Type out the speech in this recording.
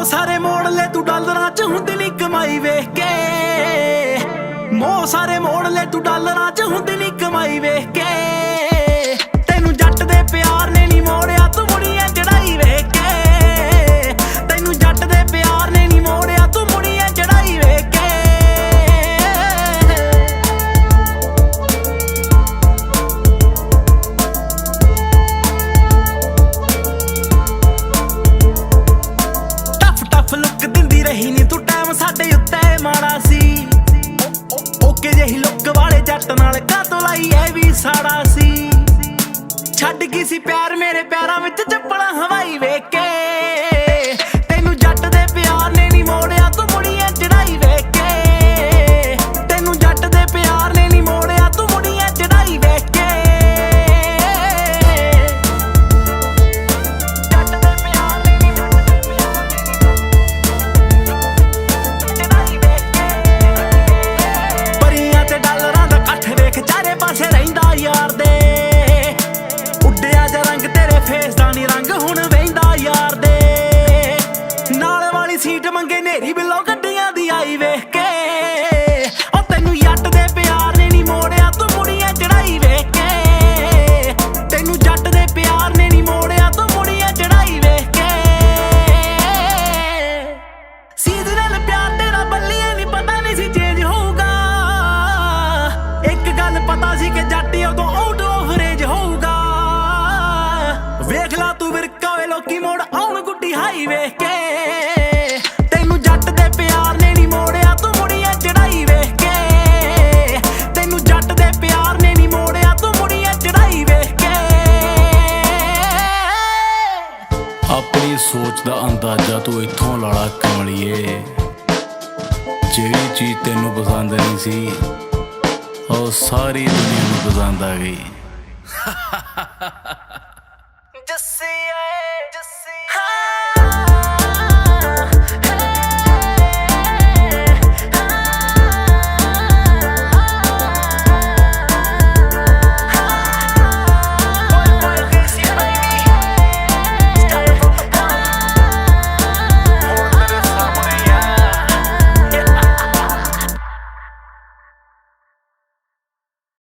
ਮੋਹ ਸਾਰੇ ਮੋੜ ਲੈ ਤੂੰ ਡਾਲਰਾਂ ਚ ਹੁੰਦੀ ਨੀ ਕਮਾਈ ਵੇਖ ਕੇ। ਮੋਹ ਸਾਰੇ ਮੋੜ ਲੈ ਤੂੰ ਡਾਲਰਾਂ ਚ ਹੁੰਦੀ ਨੀ ਕਮਾਈ ਵੇਖ ਕੇ। ਤੈਨੂੰ ਜੱਟ ਦੇ ਪਿਆਰ ਨੇ ਨੀ ਮੋੜਿਆ ਤੂੰ ਮੁੜੀਆਂ ਚੜਾਈ ਵੇਖ ਕੇ। ਤੈਨੂੰ ਜੱਟ ਦੇ ਪਿਆਰ ਨੇ ਨੀ ਮੋੜਿਆ ਤੂੰ ਮੁੜੀਆਂ ਚੜਾਈ ਵੇਖ ਕੇ। ਲੁੱਕ ਦਿੰਦੀ ਰਹੀ ਨੀ ਤੂੰ ਟਾਈਮ ਸਾਡੇ ਉੱਤੇ ਮਾੜਾ ਸੀ। ਓਕੇ ਜਿਹੀ ਲੁੱਕ ਵਾਲੇ ਜੱਟ ਨਾਲ ਕਾਤੋਂ ਲਾਈ ਐ ਵੀ ਸਾੜਾ ਸੀ। ਛੱਡ ਗਈ ਸੀ ਪਿਆਰ ਮੇਰੇ ਪੈਰਾਂ ਵਿੱਚ ਚੱਪਲਾਂ ਹਵਾਈ ਵੇਖ ਕੇ। ਤੈਨੂੰ ਜੱਟ ਦੇ ਪਿਆਰ ਨੇ ਨੀ ਮੋੜਿਆ ਤੂੰ ਮੁੜੀਆਂ ਚੜਾਈ ਵੇਖ ਕੇ। ਤੈਨੂੰ ਜੱਟ ਦੇ ਪਿਆਰ ਨੇ ਨੀ ਮੋੜਿਆ ਤੂੰ ਮੁੜੀਆਂ ਚੜਾਈ ਵੇਖ ਕੇ। ਚਾਰੇ ਪਾਸੇ ਰਹਿੰਦਾ ਯਾਰ ਦੇ ਉੱਡਿਆ ਜਾ ਰੰਗ ਤੇਰੇ ਫੇਸ ਦਾ ਨੀ ਰੰਗ ਹੁਣ ਵਹਿੰਦਾ ਯਾਰ ਦੇ। ਨਾਲ ਵਾਲੀ ਸੀਟ ਮੰਗੇ ਨੇਰੀ ਬਿੱਲੋਂ ਗੱਡੀਆਂ ਦੀ ਆਈ ਵੇਖ ਕੇ। ਉਹ ਤੈਨੂੰ ਜੱਟ ਦੇ ਪਿਆਰ ਨੇ ਨੀ ਮੋੜਿਆ ਤੂੰ ਮੁੜੀਆਂ ਚੜਾਈ ਵੇਖ ਕੇ। ਤੈਨੂੰ ਜੱਟ ਦੇ ਪਿਆਰ ਨੇ ਨੀ ਮੋੜਿਆ ਤੂੰ ਮੁੜੀਆਂ ਚੜਾਈ ਵੇਖ ਕੇ। ਸੀਧੇ ਨਾਲ ਪਿਆਰ ਤੇਰਾ ਬੱਲੀਏ ਨੀ ਪਤਾ ਨਹੀਂ ਸੀ ਚੇਂਜ ਹੋਊਗਾ। ਪਤਾ ਸੀ ਕਿ ਜੱਟ ਉਦੋਂ ਆਊਟ ਆਫ ਰੇਂਜ ਹੋਊਗਾ। ਵੇਖ ਲਾ ਤੂੰ ਵਿਰਕਾ ਵੇ ਲੋਕੀ ਮੋੜ ਆਉਣ ਗੁੱਡੀ ਹਾਈ ਵੇਖ ਕੇ। ਤੈਨੂੰ ਜੱਟ ਦੇ ਪਿਆਰ ਨੇ ਨੀ ਮੋੜਿਆ ਤੂੰ ਮੁੜੀਆਂ ਚੜਾਈ ਵੇਖ ਕੇ। ਤੈਨੂੰ ਜੱਟ ਦੇ ਪਿਆਰ ਨੇ ਨੀ ਮੋੜਿਆ ਤੂੰ ਮੁੜੀਆਂ ਚੜਾਈ ਵੇਖ ਕੇ। ਆਪਣੀ ਸੋਚ ਦਾ ਅੰਦਾਜ਼ਾ ਤੂੰ ਇੱਥੋਂ ਲਾਲਾ ਕਮਲੀਏ। ਜਿਹੜੀ ਚੀਜ਼ ਤੈਨੂੰ ਪਸੰਦ ਨਹੀਂ ਸੀ ਉਹ ਸਾਰੀ ਦੁਨੀਆ ਨੂੰ ਪਸੰਦ ਆ ਗਈ। ਜੱਸੀ ਆਏ ਜੱਸੀ।